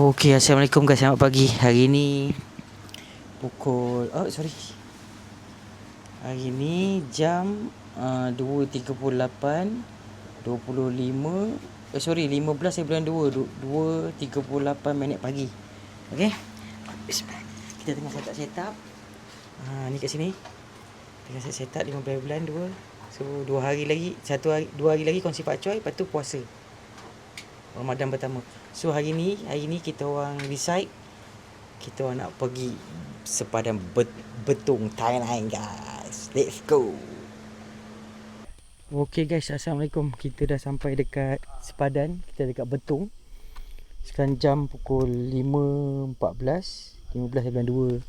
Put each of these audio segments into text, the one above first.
Okey, Assalamualaikum guys, selamat pagi. Hari ni pukul Hari ni jam 2.38 15 bulan 2 2.38 minit pagi. Okey. Bismillah. Kita tengah setup. Ni kat sini. Tengah setup 15 bulan 2. So 2 hari lagi, 2 hari lagi kongsi Pak Choi, lepas tu puasa Ramadan pertama. So hari ni kita orang decide kita orang nak pergi sepadan Betung, Thailand guys. Let's go. Okay guys, Assalamualaikum. Kita dah sampai dekat sepadan. Kita dekat Betung. Sekarang jam pukul 5.14 bulan 2.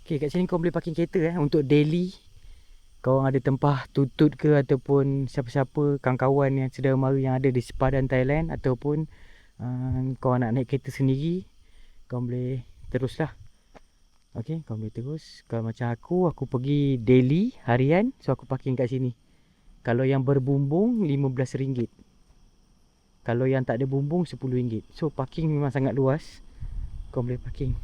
Okay, kat sini kau boleh parking kereta untuk daily. Kau orang ada tempah tutut ke ataupun siapa-siapa kawan-kawan yang saudara mara yang ada di sepadan Thailand, ataupun kau nak naik kereta sendiri, kau boleh teruslah. Okey, kau boleh terus. Kalau macam aku pergi daily harian, so aku parking kat sini. Kalau yang berbumbung RM15. Kalau yang tak ada bumbung RM10. So parking memang sangat luas. Kau boleh parking.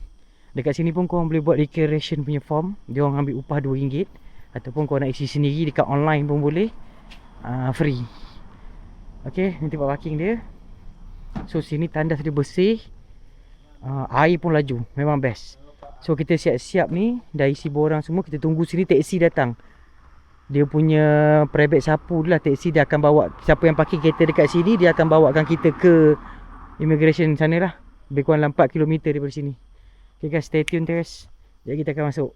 Dekat sini pun kau boleh buat declaration punya form. Dia orang ambil upah RM2. Ataupun kau nak isi sendiri dekat online pun boleh. Free. Okay, ni tempat parking dia. So sini tandas dia bersih. Air pun laju. Memang best. So kita siap-siap ni. Dah isi borang semua. Kita tunggu sini taksi datang. Dia punya private sapu lah. Taksi dia akan bawa. Siapa yang parking kereta dekat sini, dia akan bawakan kita ke immigration sana lah. Lebih kurang 4 km daripada sini. Okay guys, stay tune terus. Jadi kita akan masuk.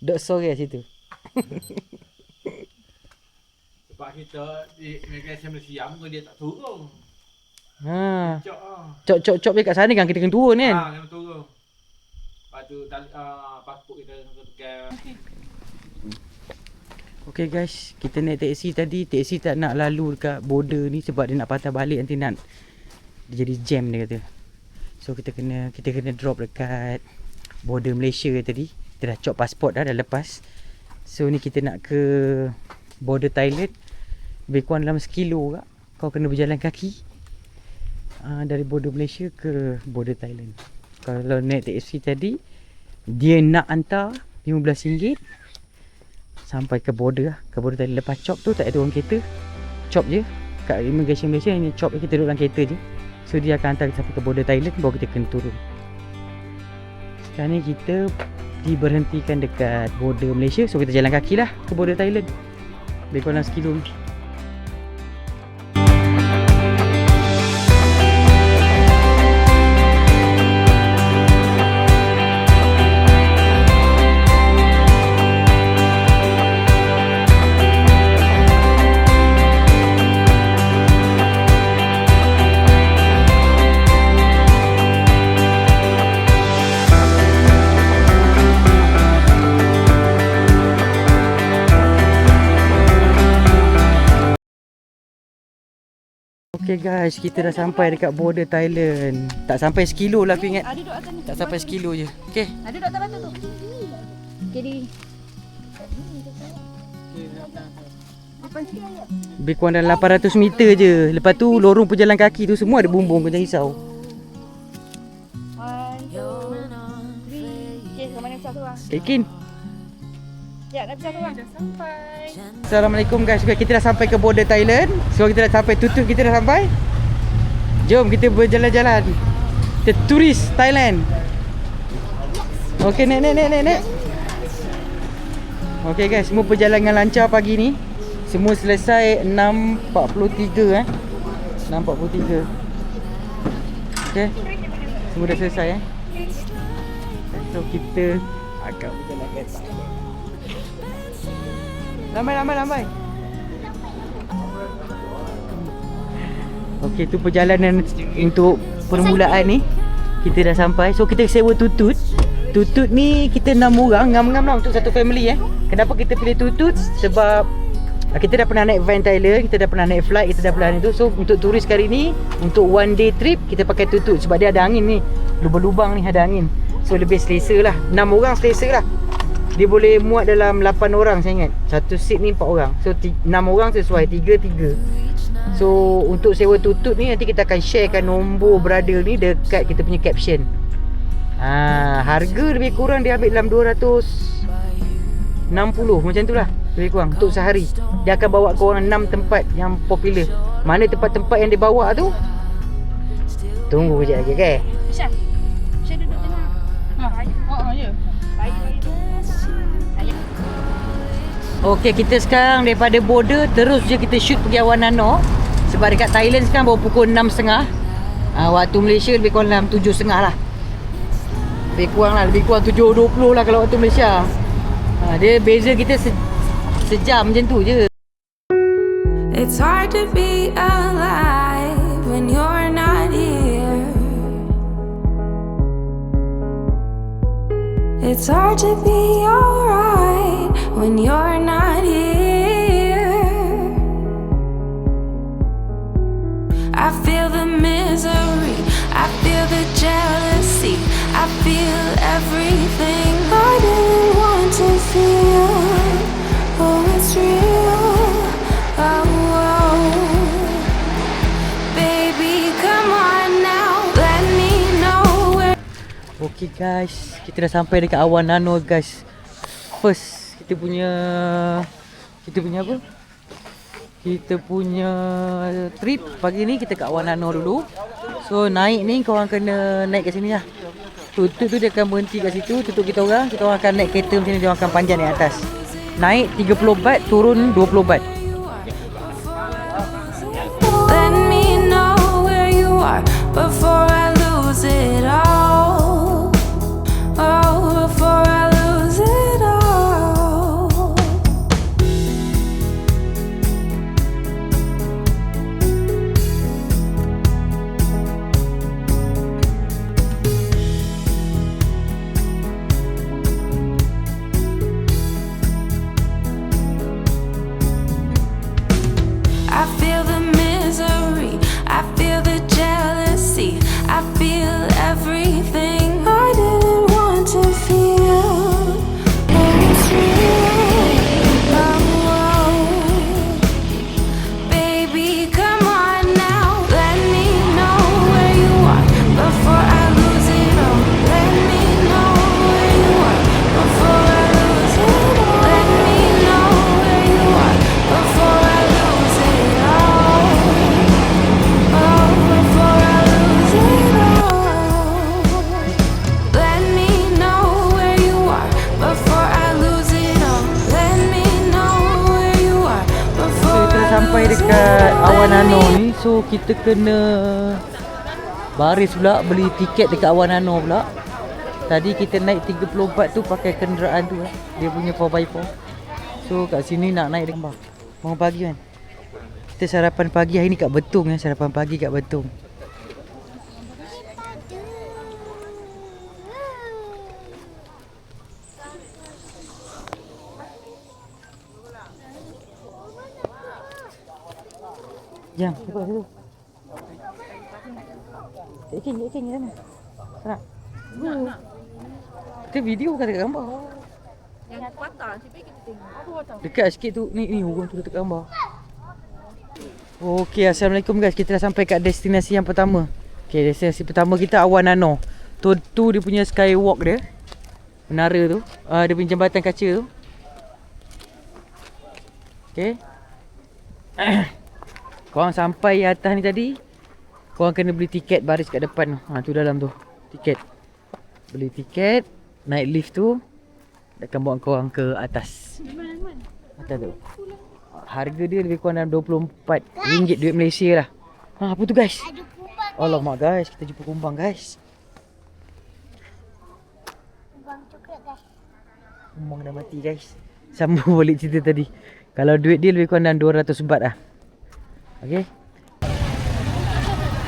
Dok sore kat situ. Sebab kita di immigration Malaysia pun dia tak turun. Cok dia kat sana kan kita kena turun kan? Kena turun. Lepas tu pasport kita kena pegang. Okay guys, kita naik taksi tadi. Taksi tak nak lalu dekat border ni sebab dia nak patah balik, nanti nak dia jadi jam dia kata. So kita kena drop dekat border Malaysia tadi. Kita dah cop pasport dah lepas. So ni kita nak ke border Thailand. Lebih kurang dalam 1 kilo kak. Kau kena berjalan kaki dari border Malaysia ke border Thailand. Kalau naik taksi tadi, dia nak hantar RM15 sampai ke border lah. Ke border Thailand. Lepas cop tu tak ada orang kereta. Cop je kat immigration Malaysia. Ini cop je, kita duduk dalam kereta je. So dia akan hantar kita sampai ke border Thailand, baru kita kena turun. Sekarang ni kita diberhentikan dekat border Malaysia. So kita jalan kaki lah ke border Thailand. Lebih kurang 1 kilo. Okay guys, kita dah sampai dekat border Thailand. Tak sampai 1 kilo lah aku ingat. Tak sampai 1 kilo je. Okay. Ada doktor batu tu. Jadi lebih kurang dalam 800 meter je. Lepas tu lorong pejalan kaki tu semua ada bumbung, kau jangan risau. 1, 2, 3. Okay, sama ni seorang. Kekin. Ya, dah seorang. Dah sampai. Assalamualaikum guys. Kita dah sampai ke border Thailand. So kita dah sampai, tutut kita dah sampai. Jom kita berjalan-jalan. Kita turis Thailand. Okay, naik. Okay guys, semua perjalanan lancar pagi ni. Semua selesai 6.43 6.43. Okay, semua dah selesai So kita akan berjalan ke atas. Lambai. Okey, tu perjalanan untuk permulaan ni. Kita dah sampai. So kita sewa tutut. Tutut ni kita 6 orang, ngam-ngam lah untuk satu family Kenapa kita pilih tutut? Sebab kita dah pernah naik van Thailand, kita dah pernah naik flight, kita dah pernah naik tu. So untuk turis kali ni, untuk one day trip, kita pakai tutut sebab dia ada angin ni. Lubang-lubang ni ada angin. So lebih selesa lah. 6 orang selesa lah. Dia boleh muat dalam 8 orang saya ingat. Satu seat ni 4 orang. So 6 orang sesuai 3-3. So untuk sewa tutut ni nanti kita akan sharekan nombor brother ni dekat kita punya caption. Harga lebih kurang dia ambil dalam 260 macam tu lah. Lebih kurang untuk sehari. Dia akan bawa korang 6 tempat yang popular. Mana tempat-tempat yang dia bawa tu? Tunggu kejap lagi, okay? Syah. Syah duduk tengah. Ya. Baik. Okey, kita sekarang daripada border terus je kita shoot pergi Awan Nano. Sebab dekat Thailand sekarang baru pukul 6.30. Waktu Malaysia lebih kurang dalam 7.30 lah. Lebih kurang 7.20 lah kalau waktu Malaysia. Dia beza kita sejam macam tu je. It's hard to be alive when you're not here. It's hard to be alright when you're not here. I feel the misery, I feel the jealousy, I feel everything I didn't want to feel. Oh, it's real. Oh, baby, come on now, let me know where. Okey guys, kita dah sampai dekat Awan Nano guys. First kita punya apa? Kita punya trip pagi ni kita kat Awan Nano dulu. So naik ni korang kena naik kat sini lah. Tutut tu dia akan berhenti kat situ, tutup kita orang akan naik kereta macam ni, dia orang akan panjang naik atas. Naik 30 baht, turun 20 baht. Let me know where you are before I lose it all. Oh, before I lose it all. I feel the misery, I feel the jealousy, I feel everything I didn't want to feel. And it's real. Oh, baby, come on now, let me know where you are before I lose it all. Let me know where you are before I lose it all. Let me know where you are before I lose it all. Oh, before I lose it all. Let me know where you are before I lose it all. Let me know where you are before Kita dah I sampai lose it dekat all. Awan Nano ni. So kita kena baris pula beli tiket dekat Awan Nano pula. Tadi kita naik 30 baht tu pakai kenderaan tu dia punya 4x4. So kat sini nak naik dekat bawah. Bangun pagi kan. Kita sarapan pagi hari ni kat Betong sarapan pagi kat Betong. Jam, cepat dulu. Ikan ni sana. Sana. Kita video bukan dekat gambar. Yang patah siapa kita tengok. Apa patah? Dekat sikit tu. Ni orang tu dekat gambar. Okey, assalamualaikum guys. Kita dah sampai kat destinasi yang pertama. Okey, destinasi pertama kita Awan Nano. Tu dia punya skywalk dia. Menara tu. Dia punya jambatan kaca tu. Okey. Korang sampai atas ni tadi, korang kena beli tiket baris kat depan tu. Tu dalam tu. Tiket. Beli tiket, naik lift tu, dia akan bawa korang ke atas. Atas tu. Harga dia lebih kurang dalam RM24 duit Malaysia lah. Apa tu guys? Alamak guys, kita jumpa kumbang guys. Kumbang coklat guys. Kumbang dah mati guys. Sambung balik cerita tadi. Kalau duit dia lebih kurang dalam 200 baht lah. Okey.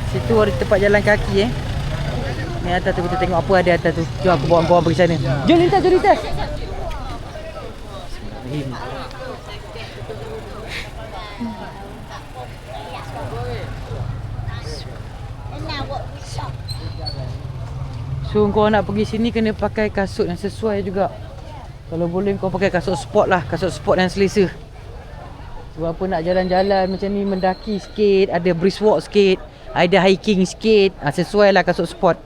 Situ ada tempat jalan kaki Ni atas tu kita tengok apa ada atas tu. Jom aku bawa korang pergi sana. Jom lintas, jom lintas. So korang nak pergi sini kena pakai kasut yang sesuai juga. Kalau boleh kau pakai kasut sport lah, kasut sport yang selesa. Sebab apa nak jalan-jalan macam ni, mendaki sikit, ada brisk walk sikit, ada hiking sikit, sesuai lah kasut sport.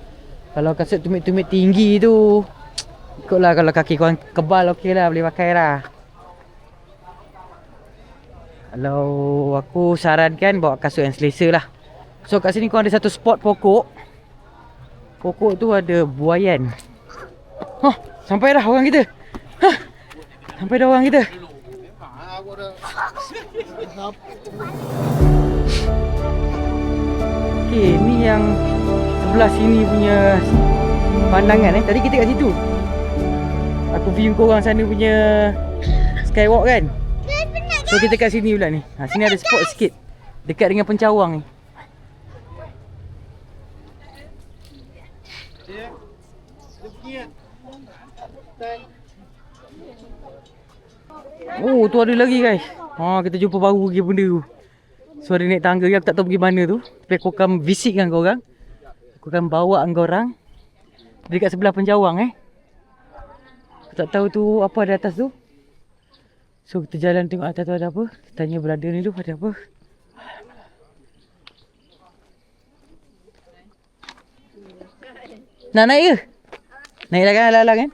Kalau kasut tumit-tumit tinggi tu, ikutlah kalau kaki korang kebal okey lah, boleh pakai lah. Kalau aku sarankan bawa kasut yang selesa lah. So kat sini korang ada satu spot pokok. Pokok tu ada buaian. Sampai dah orang kita. Sampai dah orang kita. Okay, ni yang sebelah sini punya pandangan Tadi kita kat situ. Aku view korang sana punya skywalk kan. So kita kat sini pula ni. Sini ada spot sikit dekat dengan pencawang ni. Oh, tu ada lagi guys. Kita jumpa baru lagi benda tu. So ada naik tangga, aku tak tahu pergi mana tu. Tapi aku akan visitkan korang. Aku akan bawa korang dekat sebelah pencawang Aku tak tahu tu apa ada atas tu. So kita jalan tengok atas tu ada apa. Kita tanya brother ni dulu ada apa. Nak naik ke? Naiklah kan, ala-ala kan.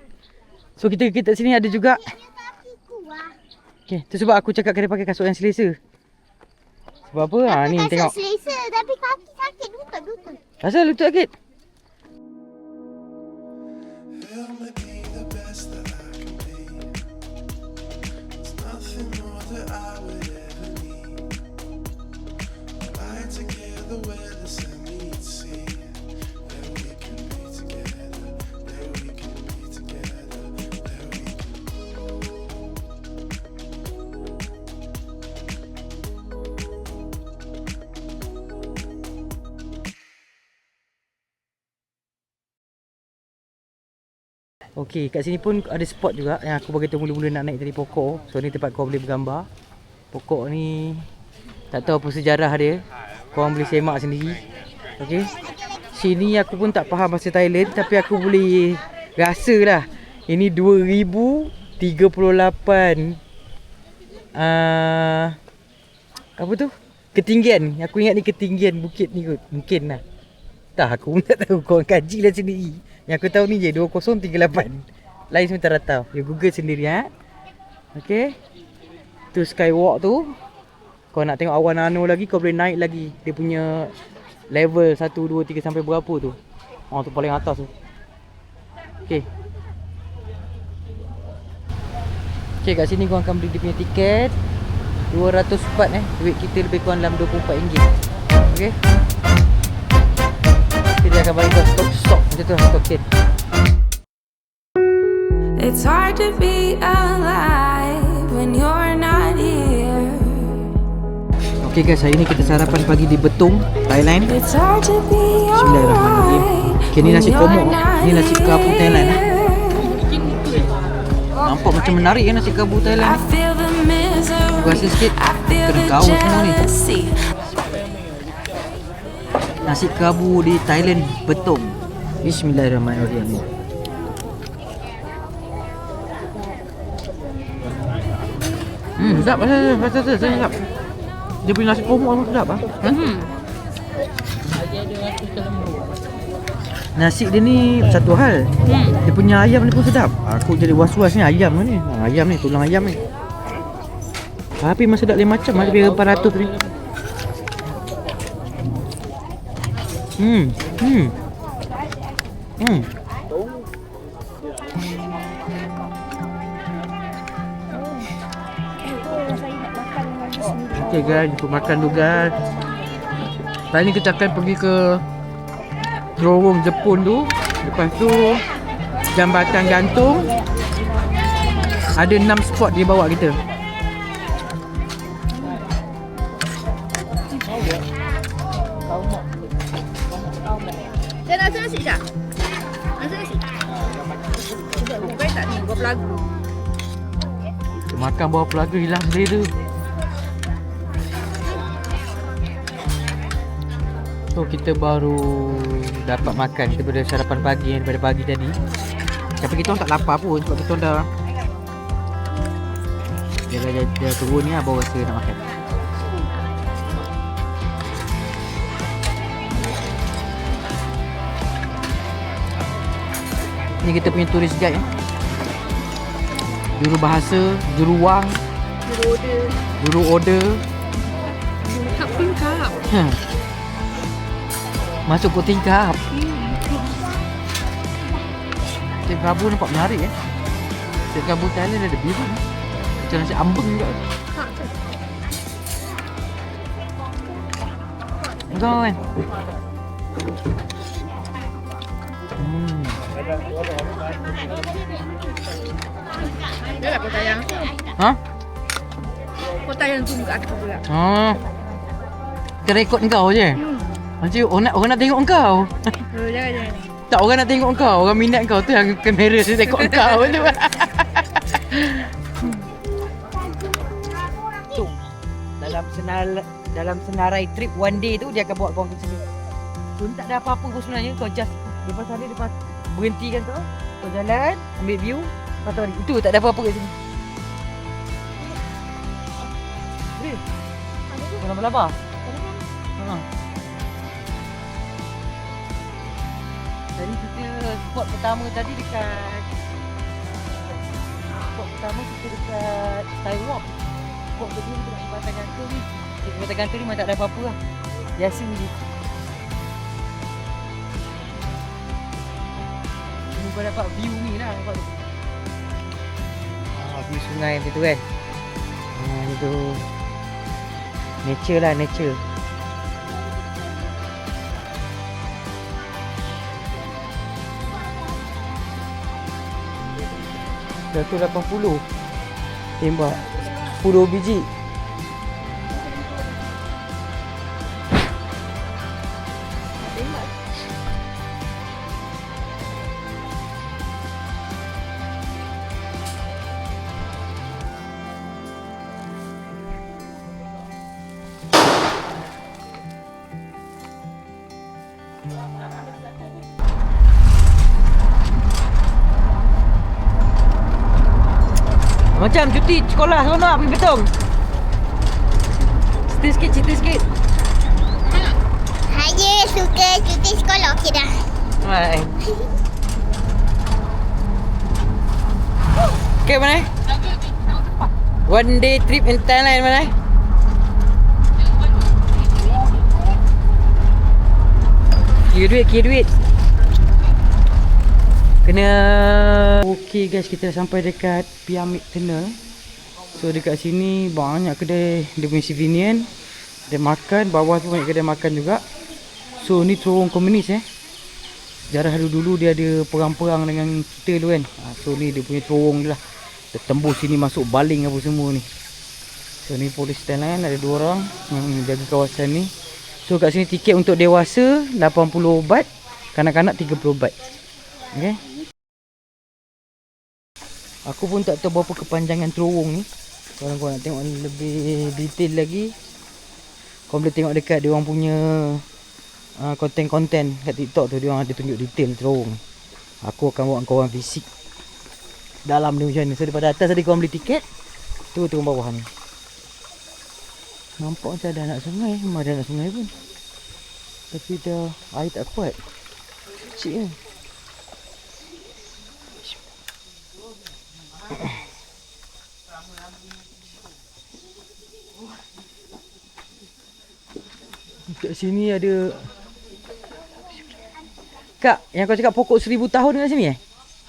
So kita sini ada juga. Okay, tu sebab aku cakap kena pakai kasut yang selesa. Sebab apa? Ni tengok. Kasut selesa tapi kaki sakit, lutut. Asal lutut sakit? Okey, kat sini pun ada spot juga yang aku bagi tahu mula-mula nak naik dari pokok. So ni tempat kau boleh bergambar. Pokok ni tak tahu apa sejarah dia. Korang boleh semak sendiri. Okey. Sini aku pun tak faham bahasa Thailand tapi aku boleh rasa lah. Ini 2038 apa tu? Ketinggian. Aku ingat ni ketinggian bukit ni kot. Mungkin lah. Tak, aku pun tak tahu. Korang kaji lah sendiri. Yang aku tahu ni je 2038. Lain semua tak tahu. You Google sendiri Okay. Tu skywalk tu. Kau nak tengok awan nano lagi, kau boleh naik lagi. Dia punya level 1, 2, 3 sampai berapa tu. Tu paling atas tu. Okay. Okay, kat sini kau akan beli dia punya tiket. 200 baht Duit kita lebih kurang dalam RM24. Okay. Dia akan bagi kau stop macam tu lah, token. It's hard to be alive when you're not here. Okay guys, hari ni kita sarapan pagi di Betong, Thailand. It's hard to be Bismillahirrahmanirrahim. Okay, ni nasi komok. Ni nasi kerabu Thailand. Nampak macam menarik nasi kerabu Thailand. Aku rasa sikit kena gaul semua ni. Nasi kerabu di Thailand, Betong. Bismillahirrahmanirrahim. Sedap sedap. Dia punya nasi komok pun sedap Nasi dia ni satu hal. Dia punya ayam ni pun sedap. Aku jadi was-was ni ayam ni. Ayam ni, tulang ayam ni. Tapi masih sedap lain macam lebih 400 ni. Okay guys, jumpa makan tu guys. Kali ni kita akan pergi ke terowong Jepun tu. Lepas tu jambatan gantung. Ada 6 spot dia bawa kita. Saya nak nasi tak? Nasi. Bukan tak ni, buah pelagu. Makan buah pelaga hilang dia tu. So kita baru dapat makan daripada sarapan pagi daripada pagi tadi. Tapi kita orang tak lapar pun sebab kita orang dah Dia turun ni lah baru rasa nak makan. Ni kita punya turis guide ya. Juru bahasa, juru wang, juru order. Tak lengkap. Masuk kot tingkap. Setiap Rabu nampak menarik ya. Setiap Rabu Thailand ada biru. Macam nasi ambeng juga. Engkau kan? Dia lah kau tayang. Ha? Kau tayang tu kat aku pula. Oh. Kita rekod engkau je. Nanti orang nak tengok engkau. Jangan. Tak, orang nak tengok engkau. Orang minat engkau tu yang kamera dia tengok engkau tu. Tu. Dalam senarai trip one day tu dia akan bawa kau ke sini. Tu tak ada apa-apa pun sebenarnya. Kau just lepas sana lepas berhentikan tu. Kau jalan, ambil view, lepas tu balik. Itu tak ada apa-apa kat sini. Boleh? Kau nak berlabah? Tadi kita spot pertama tadi dekat Skywalk. Spot kedua kita nak Jembatan Gantung ni. Jembatan Gantung ni memang tak ada apa-apa lah. Biasa je. Cuma kau dapat view ni lah. View sungai macam tu kan. Itu nature lah, nature. 180 tembak 10 biji. Macam cuti sekolah seronok pergi Betong. Cerita sikit. Saya suka cuti sekolah, okey dah. Hai. Okay, mana? One day trip in Thailand mana? Kira duit. Kena. Okay guys, kita dah sampai dekat Pyramid Tunnel. So dekat sini banyak kedai dia punya souvenir. Dia makan, bawah tu banyak kedai makan juga. So ni terowong komunis Sejarah dulu dia ada perang-perang dengan kita dulu kan. So ni dia punya terowong dia lah. Dia tembus sini masuk baling apa semua ni. So ni polis Thailand, ada 2 orang yang jaga kawasan ni. So kat sini tiket untuk dewasa 80 baht, kanak-kanak 30 baht. Okay. Aku pun tak tahu berapa kepanjangan terowong ni. Kalau kau nak tengok lebih detail lagi, kau boleh tengok dekat dia orang punya konten-konten kat TikTok tu. Dia orang ada tunjuk detail terowong. Aku akan bawa kau orang visit dalam ni macam ni. So daripada atas tadi kau beli tiket, tu turun bawah ni. Nampak macam ada anak sungai. Memang ada anak sungai pun. Tapi dah air tak kuat. Kecil kan. Kat sini ada. Kak, yang kau cakap pokok 1000 tahun dekat sini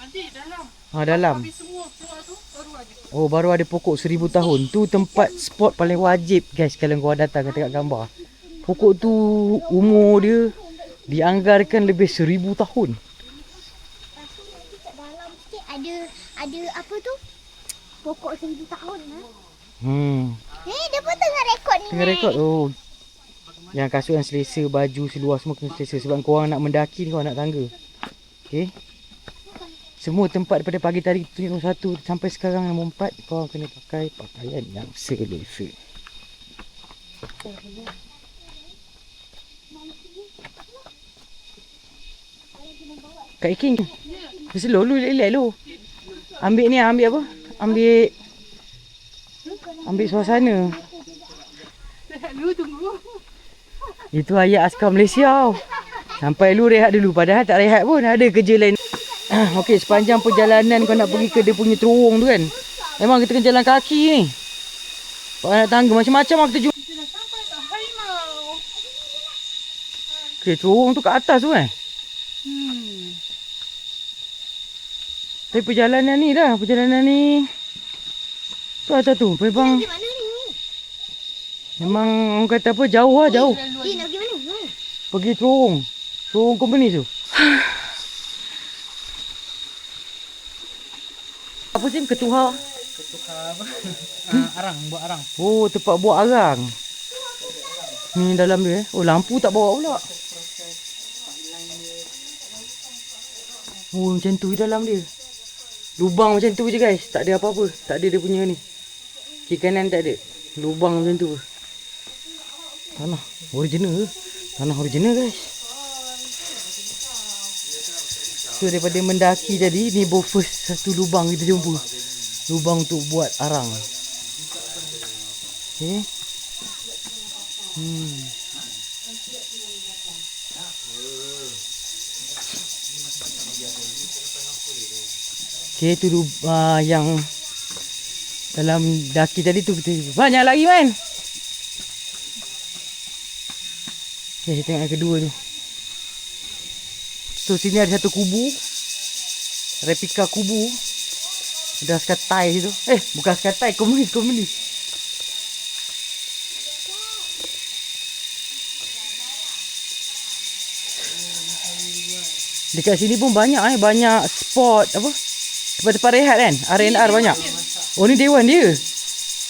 Nanti dalam. Dalam. Habis semua keluar tu baru ada. Oh, baru ada pokok 1000 tahun. Tu tempat spot paling wajib guys kalau kau datang tengok gambar. Pokok tu umur dia dianggarkan lebih 1000 tahun. Dalam sikit ada apa tu? Pokok 1000 tahun dia pun tengah rekod ni. Tengah rekod. Oh. Yang kasut yang selesa, baju, seluar semua kena selesa. Sebab korang nak mendaki ni, korang nak tangga. Okay. Semua tempat daripada pagi tadi tunjuk nombor 1 sampai sekarang nombor 4, korang kena pakai pakaian yang selesa. Kak Iking, slow lu, relax lu. Ambil ni, ambil apa? Ambil Ambil suasana. Rehat dulu, tunggu. Itu ayat askar Malaysia tau. Sampai lu rehat dulu. Padahal tak rehat pun. Ada kerja lain. Okey, sepanjang perjalanan kau nak pergi ke dia punya terowong tu kan. Memang kita kena jalan kaki ni. Nak tangga macam-macam lah kita jumpa. Kita dah sampai tak harimau. Okay, terowong tu kat atas tu kan. Tapi perjalanan ni dah. Perjalanan ni. Tu atas tu. Memang. Pergi mana ni? Memang orang kata apa. Jauh lah jauh. Nak pergi mana? Pergi terowong. Terowong company tu. Apa sih ketuha? Ketukar apa? Arang, buat arang. Oh, tempat buat arang. Ni dalam dia. Oh, lampu tak bawa pula. Oh, macam tu dalam dia. Lubang macam tu je guys. Tak ada apa-apa. Tak ada dia punya ni. Kiri kanan tak ada. Lubang macam tu. Tanah original. Tanah original guys. So daripada mendaki tadi, ni baru first satu lubang kita jumpa. Lubang untuk buat arang. Okay. Okay, tu yang dalam daki tadi tu kita banyak lagi man. Okay, tengok yang kedua tu. So sini ada satu kubu. Replika kubu. Ada skatai situ. Bukan skatai, komunis. Dekat sini pun banyak banyak spot apa? Tempat-tempat rehat kan? R&R banyak. Oh ni dewan dia.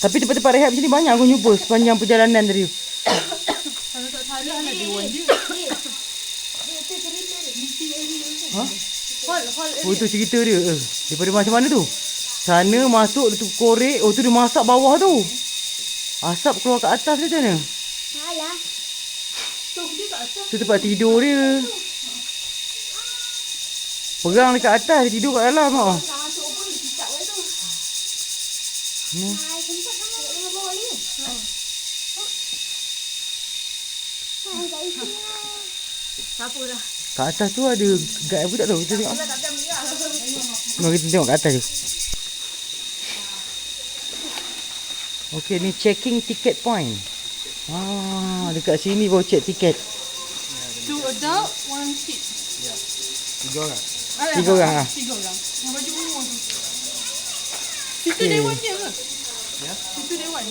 Tapi tempat-tempat rehat macam ni banyak aku jumpa sepanjang perjalanan tadi. Kalau tak salah lah dewan dia. Ha? Hall Oh itu cerita dia. Daripada macam mana tu? Sana masuk tu korek. Oh tu dia masak bawah tu. Asap keluar kat atas dia macam mana? Salah. Stove dia kat atas. Tu tempat tidur dia. Perang dekat atas, dia tidur kat dalam tau. Nak masuk pun dia cicak kat tu. Hai, tempat sama kat dalam bawah ni. Hai, kat isi lah. Tak apa lah. Kat atas tu ada guide apa tak tahu. Kita tengok. Mari kita tengok kat atas tu. Okey, ni checking ticket point. Dekat sini baru check tiket. 2 adult, 1 kid. Tiga orang. 3 orang lah. 3 orang. Yang baju ungu tu. Situ dewan dia ke? Ya. Situ dewan.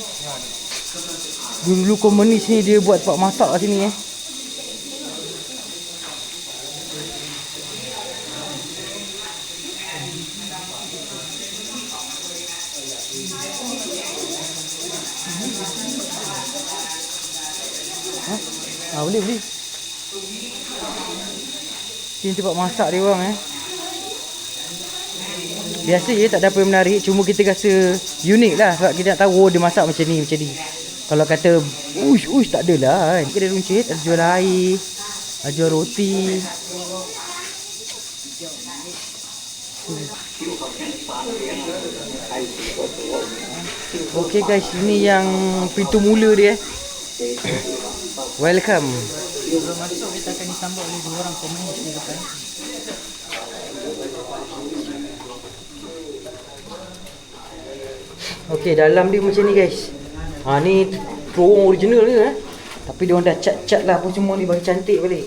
Dulu komunis ni dia buat tempat masak kat sini Boleh. Sini tempat masak dia orang Biasa je tak ada apa yang menarik. Cuma kita rasa unik lah. Sebab kita nak tahu dia masak macam ni. Kalau kata uish tak adalah kan. Kita ada runcit. Ada jual air. Ada jual roti. Okay guys. Ini yang pintu mula dia Welcome. Sebelum masuk kita akan disambut oleh 2 orang komunis di depan. Okey, dalam dia macam ni guys. Ni terowong original ni Tapi dia orang dah cat-cat lah apa semua ni bagi cantik balik.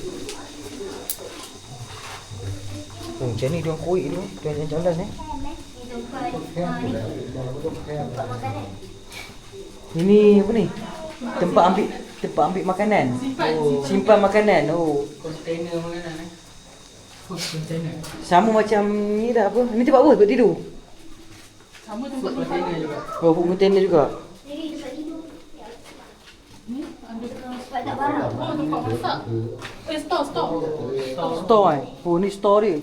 Macam ni dia orang koik tu. Dia orang jalan Ini apa ni? Tempat ambil makanan. Simpan makanan. Kontainer makanan Food container. Sama macam ni dah apa? Ni tempat apa? Tempat tidur. Sama tempat Container juga. Oh, food container juga. Jadi tempat tidur. ni. Ada Sebab tak barang. oh tempat masak. Store. Store Oh, ni store dia.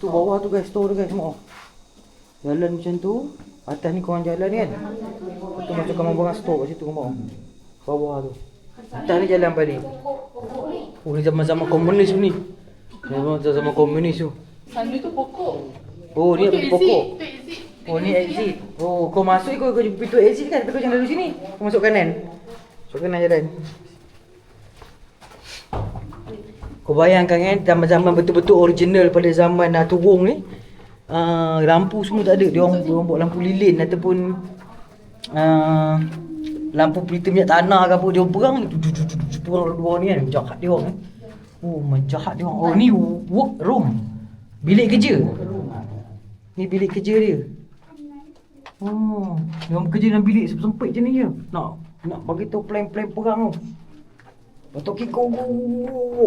Tu bawah tu guys, store tu guys semua. Jalan macam tu. Atas ni korang jalan kan. Tu macam korang barang store kat situ korang. Bawah tu. Atas ni jalan balik. Oh, ni zaman-zaman komunis ni. Zaman komunis tu. Sana tu pokok. Oh, ni Itu pokok. exit. Oh ni exit. Oh kau masuk kau pintu exit kan, tapi kau jangan lalu sini. Kau masuk kanan. Masuk kanan jalan. Kau bayangkan kan, zaman-zaman betul-betul original pada zaman turung ni, lampu semua tak ada. Dia orang buat lampu lilin ataupun lampu pelita minyak tanah ke apa. Dia orang perang ni kan, jahat dia orang kan. Oh menjahat dia orang. Oh ni work room, bilik kerja. Ni bilik kerja dia. Oh, dia orang kerja dalam bilik sempit je ni je. Nak bagi tahu plan-plan perang tu. Batok kiko.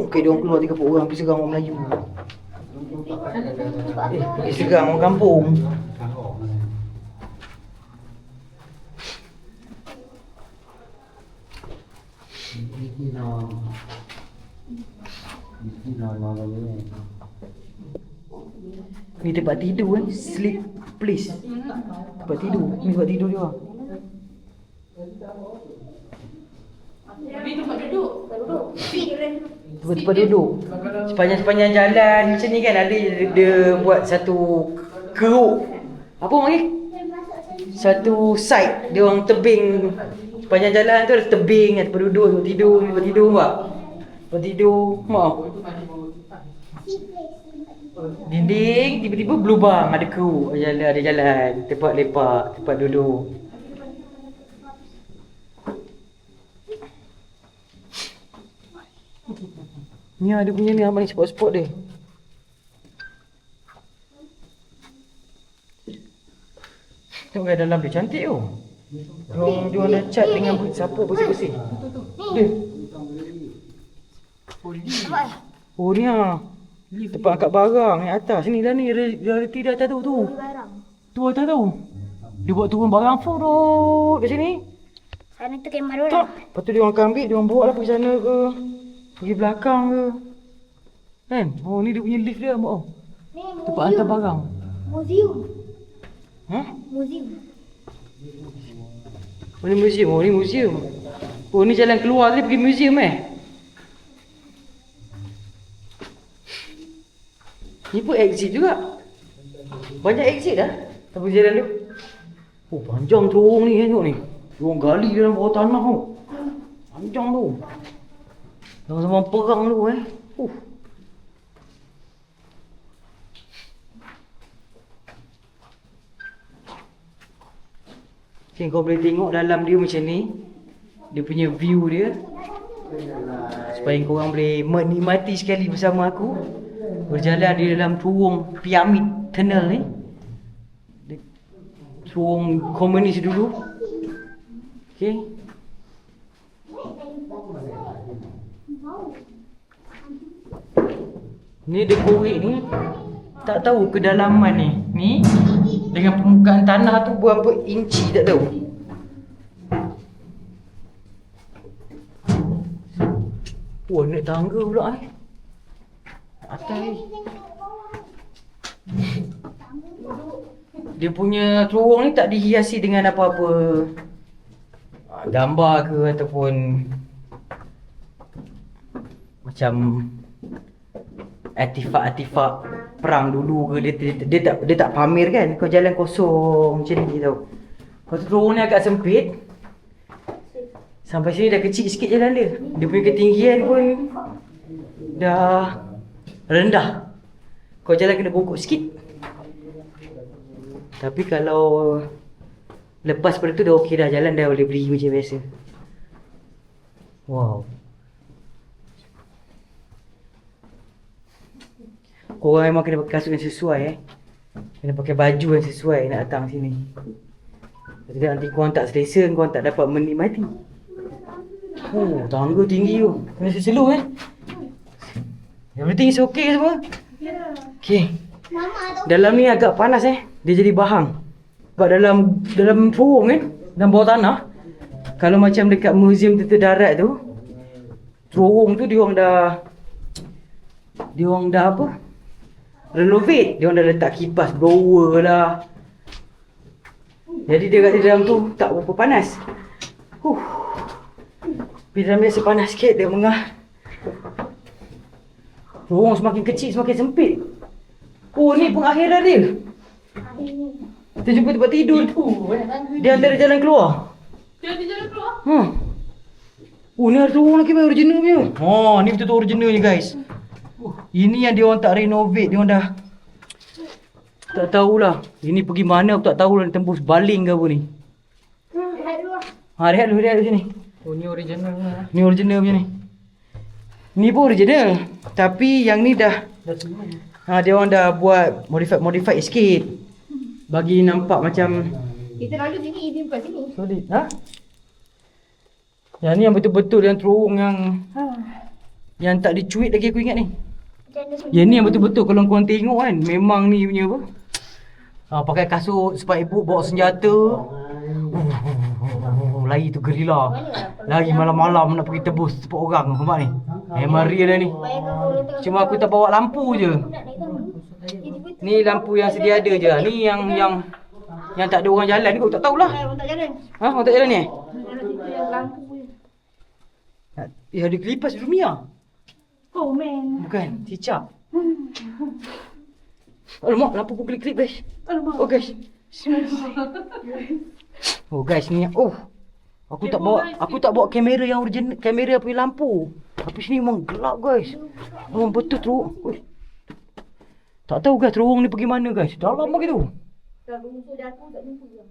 Okey, dia orang keluar 30 orang pergi serang orang Melayu. Pergi serang orang kampung. Ni tempat tidur kan, sleep place. Tempat tidur, ni tempat tidur dia. Ni tempat duduk. Tempat duduk. Sepanjang jalan macam ni kan dia buat satu keruk. Apa orang panggil? Satu side dia orang tebing. Sepanjang jalan tu ada tebing, ada tempat duduk, tempat tidur nampak? Tempat tidur, maaf. Dinding tiba-tiba berlubang, ada keruk, ada jalan, tempat lepak, tempat duduk. Ni ada punya ni apa ni spot-spot dia. Tengok kat dalam dia cantik tu. Dia dah cat dengan siapa bersih-bersih. Dia. Oh ni ah. Tempat angkat barang yang atas ni dah ni reality dah atas tu. Tu atas tu. Dia buat turun barang furut kat sini. Sana tu kemar orang. Tak. Lepas tu dia orang akan ambil, dia orang bawa lah pergi sana ke. Pergi belakang ke. Kan? Oh ni dia punya lift dia mak. Ni Tempat hantar barang. museum. Ha? Museum. Oh ni museum. Oh ni museum. Oh ni jalan keluar tadi pergi museum Ni pun exit juga. Banyak exit dah. Tapi jalan tu. Oh panjang terowong ni tengok ni. Terowong gali dalam bawah tanah tu. Panjang tu. Zaman-zaman perang tu Okay, kau boleh tengok dalam dia macam ni. Dia punya view dia. Supaya korang boleh menikmati sekali bersama aku. Berjalan di dalam terowong piramid tunnel ni. Terowong komunis dulu. Okay. Ni dia korek ni. Tak tahu kedalaman ni. Ni dengan permukaan tanah tu berapa inci tak tahu. Wah, naik tangga pula atas ni. Dia punya terowong ni tak dihiasi dengan apa-apa gambar ke ataupun macam artifak-artifak perang dulu ke. Dia tak pamer kan. Kau jalan kosong macam ni tau. Lepas tu terowong ni agak sempit. Sampai sini dah kecil sikit jalan dia. Dia punya ketinggian pun dah rendah. Kau jalan kena bongkok sikit. Tapi kalau lepas pada tu dah okey dah. Jalan dah boleh berdiri macam biasa. Wow. Korang memang kena pakai kasut yang sesuai Kena pakai baju yang sesuai nak datang sini. Kalau tidak nanti korang tak selesa, korang tak dapat menikmati. Oh, tangga tinggi tu. Kena slow Everything is okay semua? Okay. Dalam ni agak panas Dia jadi bahang. Sebab dalam terowong dalam bawah tanah. Kalau macam dekat museum tentera darat tu, terowong tu dia orang dah apa? Renovate. Dia orang dah letak kipas blower lah. Jadi dia kat dalam tu tak berapa panas. Bila dalam biasa panas sikit, dia mengah. Terowong semakin kecil, semakin sempit. Oh, ni pengakhiran dia. Kita jumpa tempat tidur. Dia antara jalan keluar. Dia di jalan keluar. Oh, ni ada orang lagi original punya. Oh, ni betul-betul originalnya guys. Ini yang dia orang tak renovate, dia orang dah tak tahulah. Ini pergi mana aku tak tahulah, tembus baling ke apa ni. Rehat dulu sini. Oh, ni original lah. Ni original punya ni. Ni pun original. Tapi yang ni dah dia orang dah buat modified sikit. Bagi nampak macam Kita lalu sini, ini bukan sini. solid. Yang ni yang betul-betul yang terowong yang tak dicuit lagi aku ingat ni. Yang ni yang betul-betul kalau korang tengok kan, memang ni punya apa? Pakai kasut, sepat ibu, bawa senjata. Lari tu gerila. Lari malam-malam nak pergi tebus tempat orang. Nampak ni? Memang real lah ni. Cuma aku tak bawa lampu je. Ni lampu yang sedia ada je. Ni yang tak ada orang jalan ni aku tak tahulah. Orang tak jalan. Orang tak jalan ni? Kita yang lampu je. Ada kelipas Lumia. Oh man. Bukan, cicak. Alamak, lampu pun klip-klip guys. Alamak. Oh guys. Oh guys ni. Oh. Aku tak bawa kamera yang original, kamera punya lampu. Tapi sini memang gelap guys. Memang betul terowong. Tak tahu guys terowong ni pergi mana guys. Dalam begitu. Kalau musuh jatuh tak jumpa dia.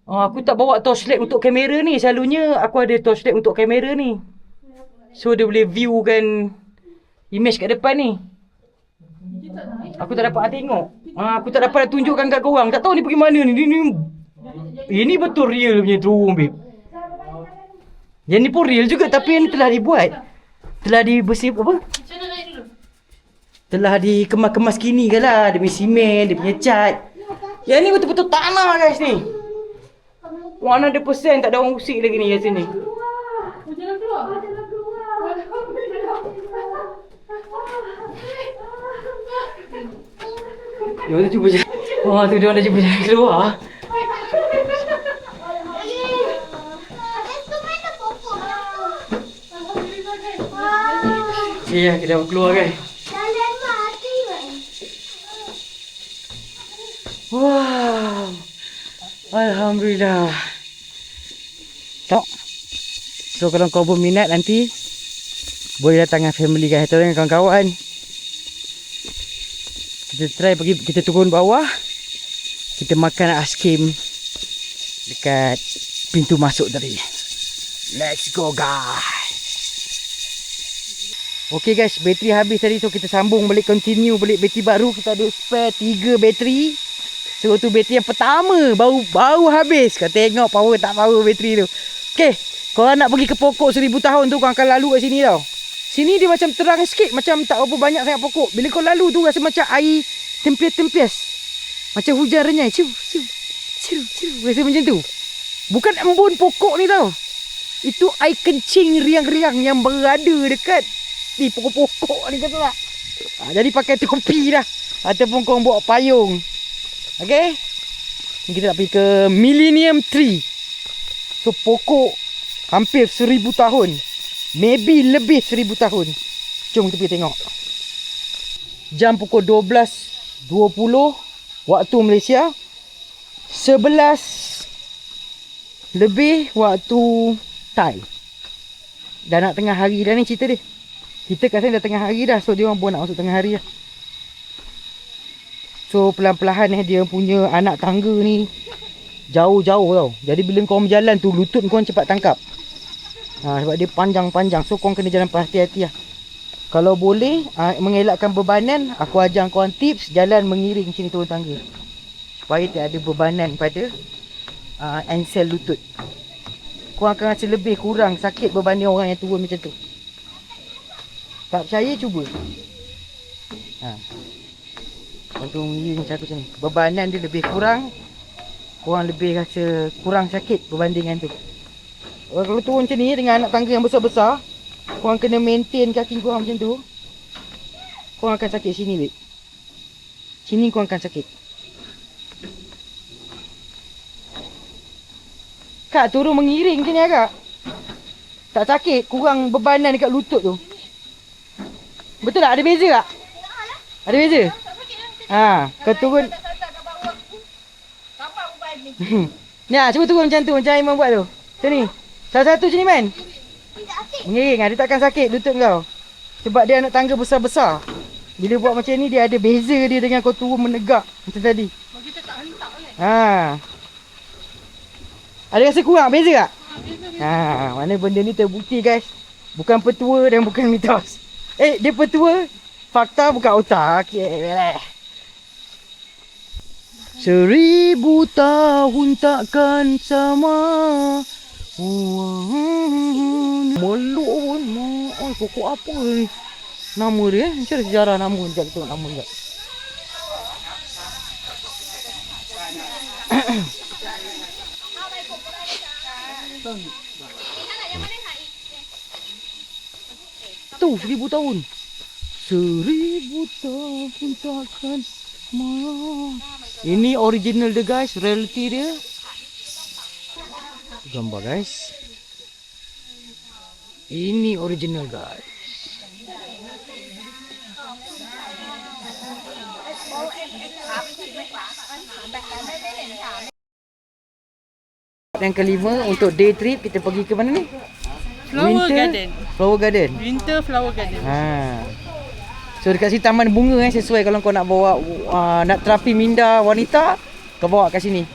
Aku tak bawa torchlight untuk kamera ni. Selalunya aku ada torchlight untuk kamera ni. So dia boleh viewkan image kat depan ni. Aku tak dapat tengok. Aku tak dapat tunjukkan kat korang. Tak tahu ni pergi mana ni. Ini betul real punya terowong babe. Yang ni pun real juga tapi yang ni telah dibuat. Telah dibersih apa? Macam mana naik dulu? Telah dikemas-kemas kini ke lah. Dia punya simen, dia punya cat. Yang ni betul-betul tanah guys ni. 100% tak ada orang usik lagi ni kat sini. Oh, jalan keluar. Dia orang cuba jalan. Tu dia orang dah cuba jalan keluar. Ya, kita dah keluar guys. Jalan mati kan. Wow. Alhamdulillah. Tok. So kalau kau berminat nanti boleh datang dengan family guys atau dengan kawan-kawan. Kita try pergi, kita turun bawah. Kita makan aiskrim dekat pintu masuk tadi. Let's go guys. Okay guys, bateri habis tadi so kita sambung balik, continue balik bateri baru. Kita ada spare 3 bateri. So tu bateri yang pertama baru habis. Kau tengok power tak power bateri tu. Okay, korang nak pergi ke pokok 1000 tahun tu, korang akan lalu kat sini tau. Sini dia macam terang sikit, macam tak berapa banyak sangat pokok. Bila kau lalu tu rasa macam air tempias-tempias. Macam hujan renyai. Ciu. Rasa macam tu. Bukan embun pokok ni tau. Itu air kencing riang-riang yang berada dekat di pokok-pokok ni kata tak. Jadi pakai topi dah. Ataupun korang bawa payung. Okay. Ni kita nak pergi ke Millennium Tree. So pokok hampir 1000 tahun. Maybe lebih 1000 tahun. Jom kita pergi tengok. Jam pukul 12.20 waktu Malaysia. 11 lebih waktu Thai. Dah nak tengah hari dah ni cerita dia. Kita kat sini dah tengah hari dah. So dia orang pun nak masuk tengah hari dah. So perlahan-perlahan dia punya anak tangga ni jauh-jauh tau. Jadi bila kau berjalan tu lutut kau cepat tangkap. Sebab dia panjang-panjang. So kau kena jalan hati-hati lah. Kalau boleh mengelakkan bebanan, aku ajar korang tips jalan mengiring sini turun tangga. Supaya tak ada bebanan pada ensel lutut. Korang akan rasa lebih kurang sakit berbanding orang yang turun macam tu. Tak percaya cuba. Korang turun mengiring macam aku macam ni. Bebanan dia lebih kurang. Korang lebih rasa kurang sakit berbanding dengan tu. Kalau turun macam ni dengan anak tangga yang besar-besar, korang kena maintain kaki korang macam tu. Korang akan sakit sini babe. Sini korang akan sakit. Kak turun mengiring macam ni agak tak sakit, kurang bebanan dekat lutut tu. Betul tak? Ada beza tak? Ada beza? Kau turun. Ni cuba turun macam tu, macam Aiman buat tu. Macam ni. Satu-satu macam ni man. Tidak okey. Mengiring, dia takkan sakit lutut kau. Sebab dia anak tangga besar-besar. Bila buat macam ni, dia ada beza dia dengan kau turun menegak macam tadi. Bagi kita tak hentak kan. Ha. Ada rasa kurang? Beza tak? Ha, mana benda ni terbukti guys. Bukan petua dan bukan mitos. Dia petua, fakta bukan otak. Okay. 1000 tahun takkan sama. Meluk pun. Oh, pokok apa ni? Nama dia macam ada sejarah nama. Sekejap kita tengok nama sekejap. Tu 1000 tahun. 1000 tahun takkan mau. Ini original dia guys, reality dia. Gambar guys. Ini original guys. Yang kelima untuk day trip kita pergi ke mana ni? Garden. Flower Garden. Winter Flower Garden. Ha. So dekat sini taman bunga sesuai kalau kau nak bawa nak terapi minda wanita, kau bawa kat sini.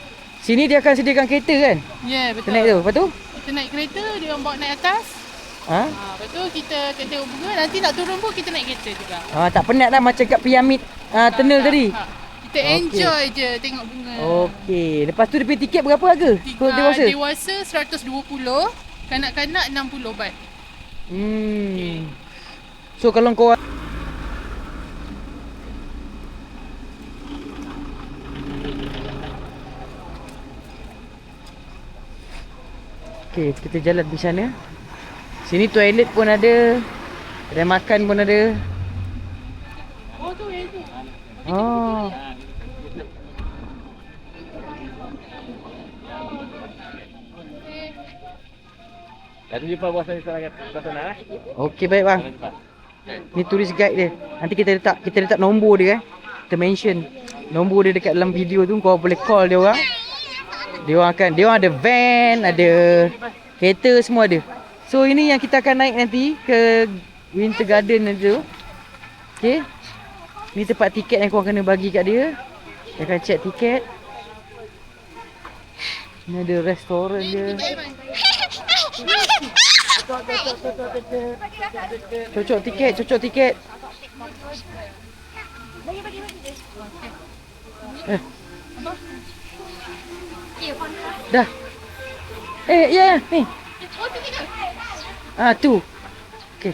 Sini dia akan sediakan kereta kan? Ya, yeah, betul. Kita naik tu. Lepas tu? Kita naik kereta, dia orang bawa naik atas. Ha? Lepas tu kita tengok bunga, nanti nak turun pun kita naik kereta juga. Tak penat dah macam kat piramid tunnel tadi. Kita enjoy je tengok bunga. Okey. Lepas tu dia punya tiket berapa harga? Untuk dewasa? Dewasa 120, kanak-kanak 60 baht. So kalau kau okey, kita jalan di sana. Sini toilet pun ada. Kedai makan pun ada. Oh tu yang tu. Oh. Dah jumpa bos saya sana. Okey baik bang. Ni tulis guide dia. Nanti kita letak nombor dia Kita mention nombor dia dekat dalam video tu, kau boleh call dia orang. Dia orang ada van, ada kereta, semua ada. So ini yang kita akan naik nanti ke Winter Garden tu. Okey. Ni tempat tiket yang kau kena bagi kat dia. Dia akan check tiket. Ni ada restoran dia. Cocok tiket. Dah. Ya, ni. Tu. Okey.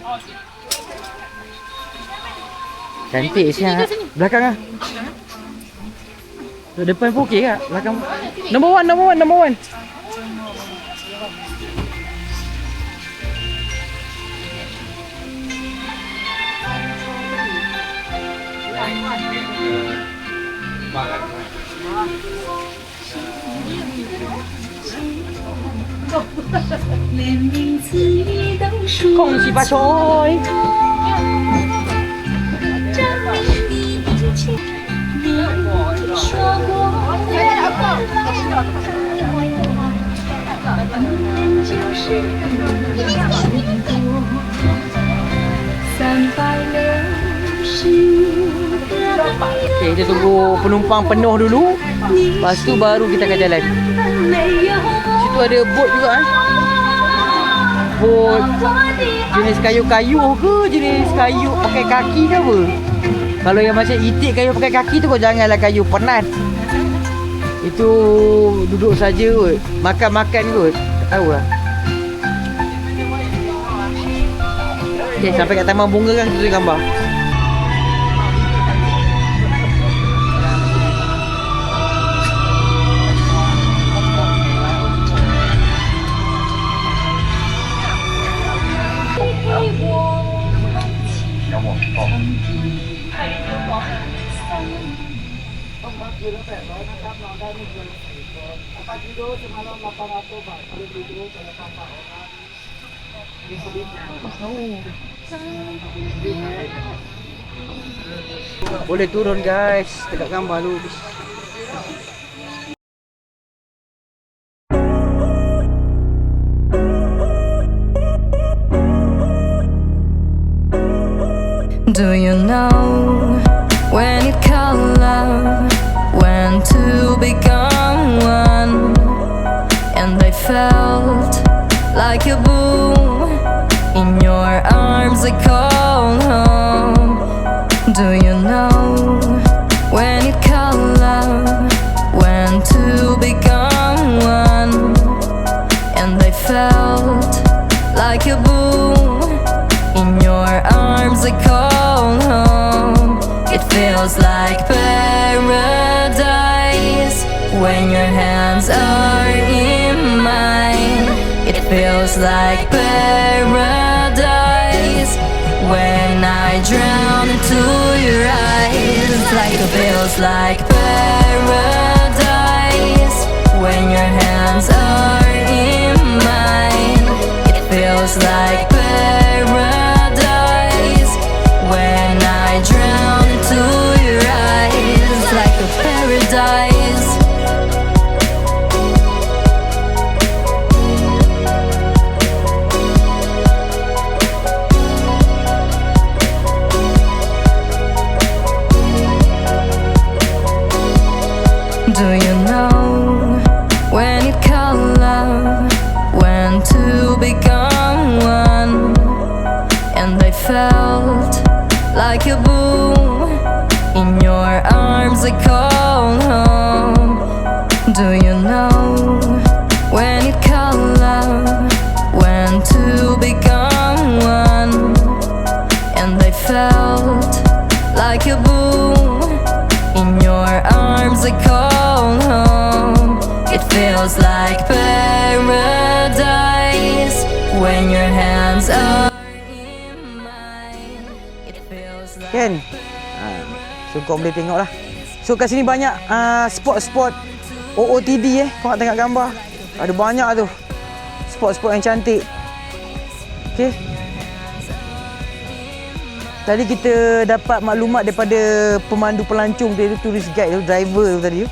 Cantik siap. Belakang ah. Depan pun okey tak? Belakang. Number one. Kong si ba choy. Okay, kita tunggu penumpang penuh dulu. Lepas tu baru kita akan jalan. Situ ada boat juga Boat jenis kayu-kayu ke jenis kayu pakai kaki ke apa? Kalau yang macam itik kayu pakai kaki tu kau janganlah kayu penat. Itu duduk saja kot. Makan-makan kot. Tak tahu lah. Okay, sampai kat taman bunga kan kita gambar. Boleh turun guys, dekat gambar tu. Do you know when you call love, when to become one? And I felt like a boom in your arms, I call home. Do you know when you call love, when to become one? And I felt like a boom in your arms, I call home. It feels like paradise when your hands are in mine. It feels like paradise when I drown into your eyes. Like it feels like paradise when your hands are in mine. It feels like paradise when I drown into your eyes. Like a paradise. Do you know when you call love, when to become one? And I felt like a boom in your arms, I call home. Do you know when you call love, when to become one? And I felt like a boom in your arms, I call home. It feels like paradise when your hands are in mine. It feels like Kan? So kau boleh tengok lah. So kat sini banyak spot-spot OOTD kau nak tengok gambar. Ada banyak tu spot-spot yang cantik. Okay. Tadi kita dapat maklumat daripada pemandu pelancong tu, tourist guide tu, driver tu tadi.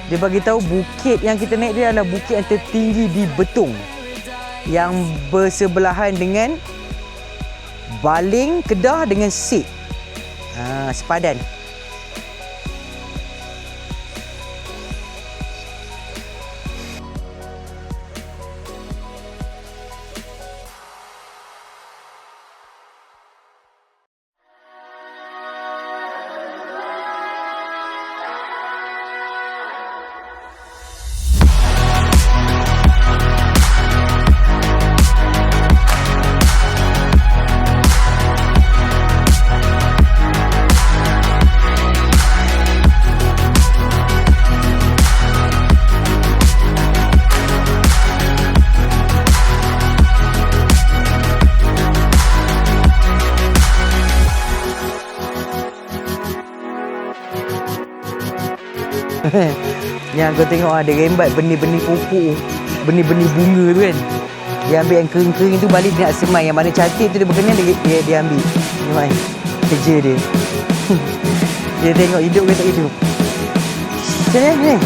Dia bagi tahu bukit yang kita naik dia adalah bukit yang tertinggi di Betong, yang bersebelahan dengan Baling, Kedah dengan Sik. Sepadan. Yang kau tengok ada rembat benih-benih pokok, benih-benih bunga tu kan. Dia ambil yang kering-kering tu balik dia nak semai. Yang mana cantik tu dia berkenan dia ambil. Memang kerja dia. Dia tengok hidup ke tak hidup. Sini.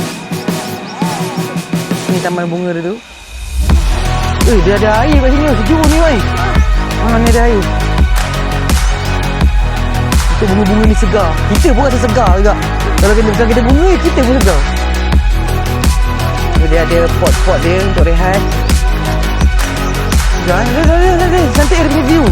Ni taman bunga dia tu. Dia ada air kat sini. Sejuk ni wei. Ni ada air. Itu bunga-bunga ni segar. Kita pun rasa segar juga. Kalau bukan kita bunga, kita pun segar. Dia ada pot-pot dia untuk rehat. Jangan, cantik dia punya view.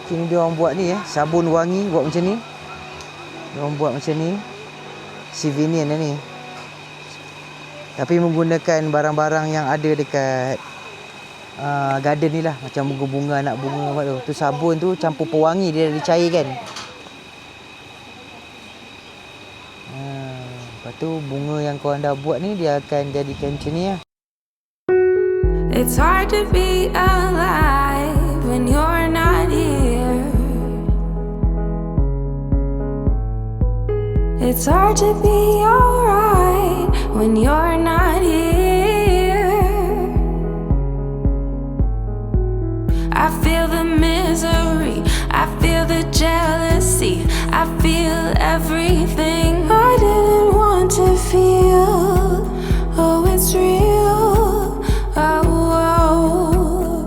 Ini dia orang buat ni sabun wangi buat macam ni. Dia orang buat macam ni. Souvenir ni. Tapi menggunakan barang-barang yang ada dekat garden ni lah. Macam bunga-bunga, anak bunga apa tu. Tu sabun tu campur pewangi dia dah dicairkan. Lepas tu bunga yang kau anda buat ni dia akan jadikan macam ni lah. It's hard to be alive when you're not here. It's hard to be alright when you're not here. I feel the misery, I feel the jealousy, I feel everything I didn't want to feel. Oh, it's real. Oh, oh.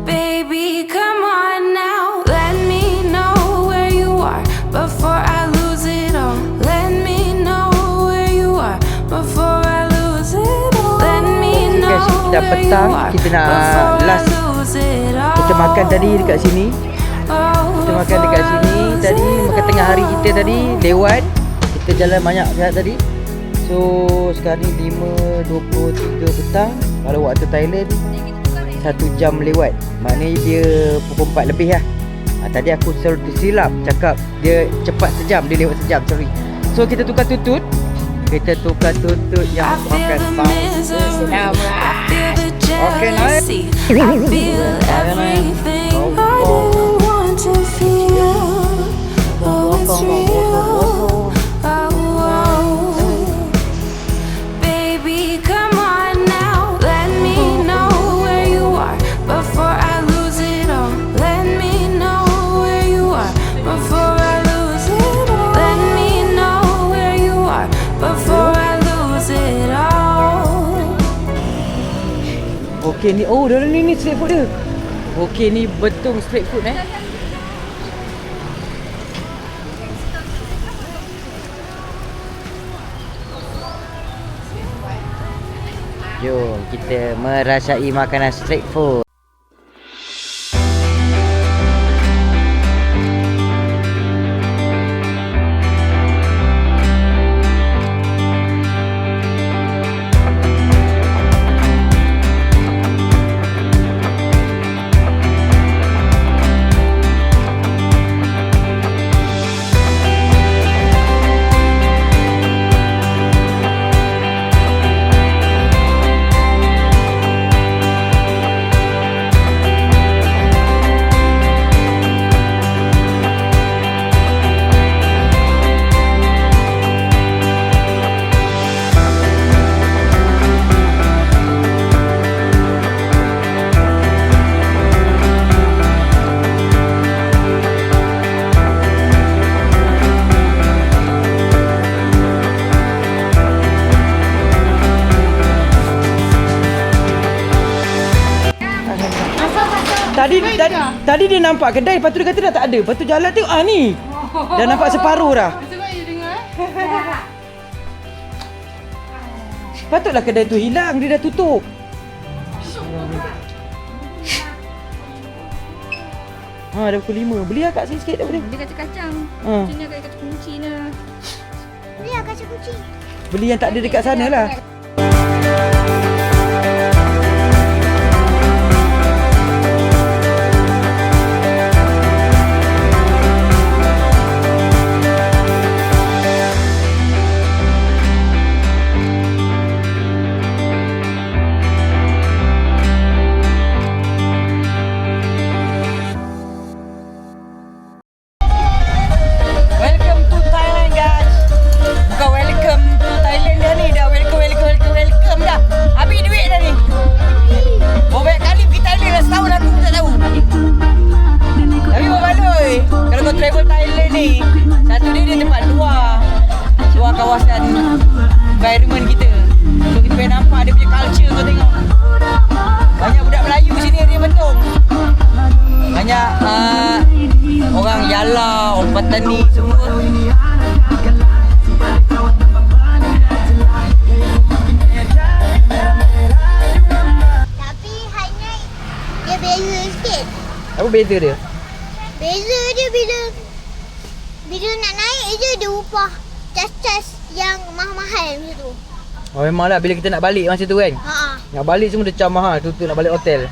Baby, come on now. Let me know where you are before I lose it all. Let me know where you are before I lose it all. Let me know Guys, dah where you petang. are Kita nak before I last. lose it all. Kita makan tadi dekat sini. Kita makan dekat sini tadi. Makan tengah hari kita tadi lewat. Kita jalan banyak sangat tadi. So sekarang ni 5.23 petang. Kalau waktu Thailand 1 jam lewat. Maknanya dia pukul 4 lebih lah. Tadi aku tersilap cakap dia cepat sejam. Dia lewat sejam, sorry. So kita tukar tutut. Kita tukar tutut yang I feel makan the bau. misery, I feel the Okay, nice. jealousy, I feel everything I didn't want to feel. Oh, it's real. Oh, oh. Baby, come on now. Let me know where you are before I lose it all. Let me know where you are before I lose it all. Let me know where you are before I lose it all. Okey ni, oh dalam ni street food dia. Okey ni betul street food Jom kita merasai makanan street food. Tadi dia nampak kedai, lepas tu dia kata dah tak ada. Lepas tu jalan tengok, ni. Dah nampak separuh dah. Sebab you dengar. Patutlah kedai tu hilang, dia dah tutup. Dah pukul 5. Beli lah kat sini sikit daripada. Dia kacang-kacang. Ha. Kucing nak kacang kunci ni. Ni lah kacang kucing. Beli yang tak ada dekat sana lah. Welcome to Thailand guys. Bukan welcome to Thailand dah ni. Dah welcome dah. Habis duit dah ni. Berapa kali pergi Thailand dah setahun aku pun tak tahu. Tapi berbaloi. Kalau kau travel Thailand ni, satu dia tempat luar kawasan environment kita. So kita boleh nampak dia punya culture, kau tengok. Banyak budak Melayu sini dia Betong. Banyak orang Yala, orang Patani semua. Tapi hanya dia beza sikit. Apa beza dia? Beza dia bila nak naik je dia upah cas-cas yang mahal-mahal macam tu. Oh memanglah bila kita nak balik masa tu kan. Ha. Nak balik semua dia macam mahal, tutup nak balik hotel.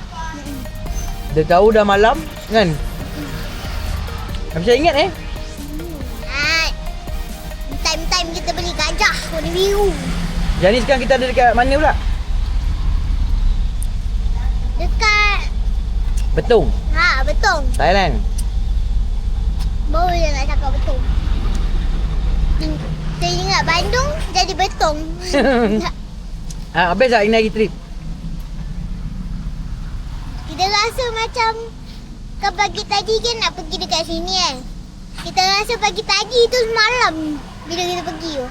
Dia tahu dah malam kan. Macam ingat Time-time kita beli gajah warna biru. Yang ni sekarang kita ada dekat mana pula? Dekat Betong, Betong. Thailand. Baru je nak cakap Betong. Saya ingat Bandung jadi Betong. Habis tak ini lagi trip? Kita rasa macam kau pagi tadi kan nak pergi dekat sini kan. Kita rasa pagi tadi tu semalam bila kita pergi tu.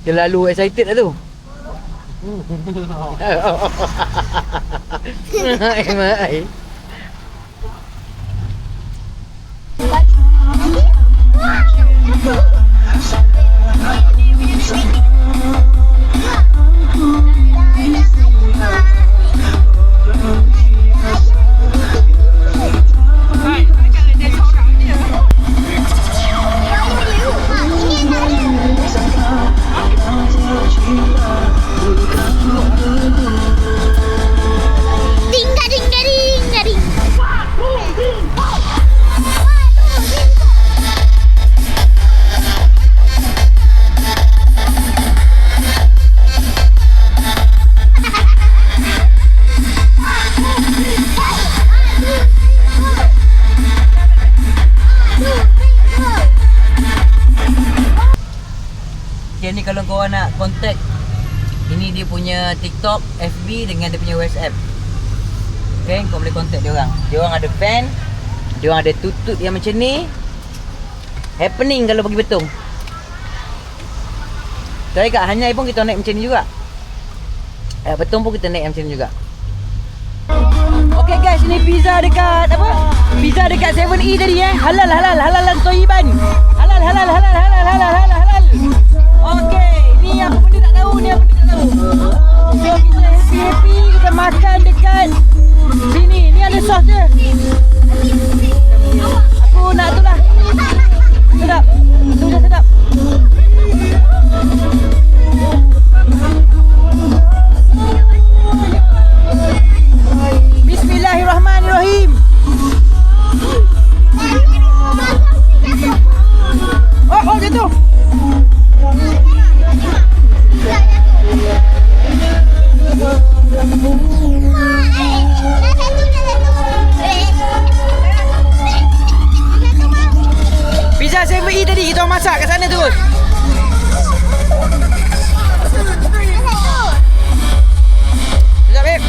Terlalu excited lah tu. Mai. Okay, ni kalau korang nak contact, ini dia punya TikTok, FB dengan dia punya WhatsApp. Okay, kau boleh contact dia orang. Dia orang ada fan, dia orang ada tutut yang macam ni. Happening kalau pergi Betong. Tadi kat Hanyai pun kita naik macam ni juga. Betong pun kita naik macam ni juga. Okay guys, ini pizza dekat apa? Pizza dekat 7E tadi Halal Toyiban. Halal. Okay, ni apa benda tak tahu, So kita happy kita makan dekat sini. Ni ada sos dia. Aku nak tu lah. Sedap. Sudah sedap. Bismillahirrahmanirrahim. Oh, jatuh. Pizza 7E tadi kita masak kat sana terus. Sekejap babe.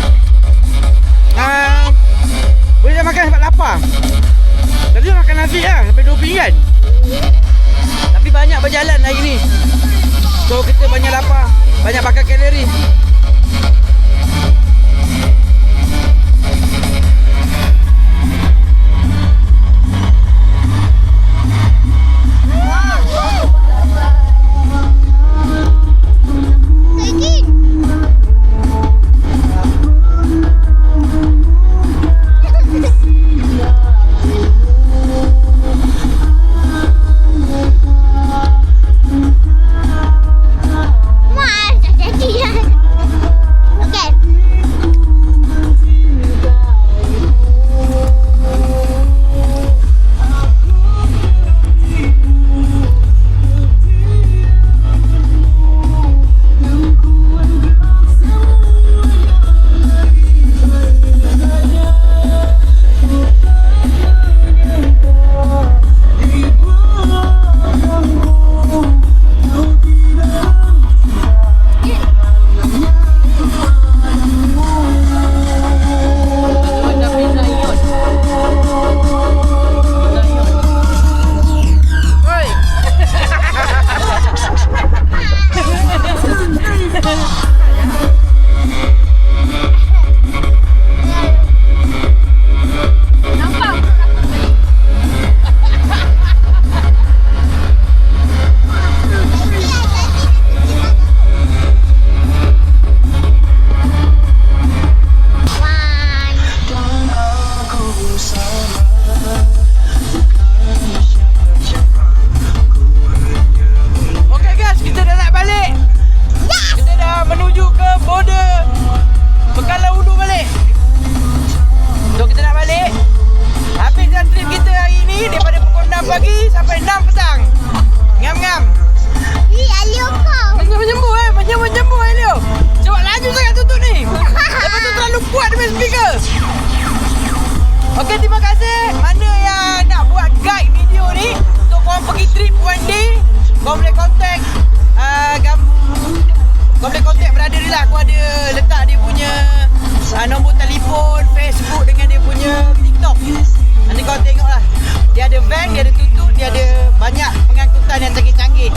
Boleh dah makan sebab lapar. Tadi makan nasi lah sampai 2 pinggan. Tapi banyak berjalan hari ni. So kita banyak lapar, banyak bakar kalori. Okey, terima kasih. Mana yang nak buat guide video ni untuk korang pergi trip one day, korang boleh contact korang boleh contact brother dia lah. Aku ada letak dia punya nombor telefon, Facebook dengan dia punya TikTok. Nanti kau tengok lah. Dia ada van, dia ada tutut, dia ada banyak pengangkutan yang canggih-canggih.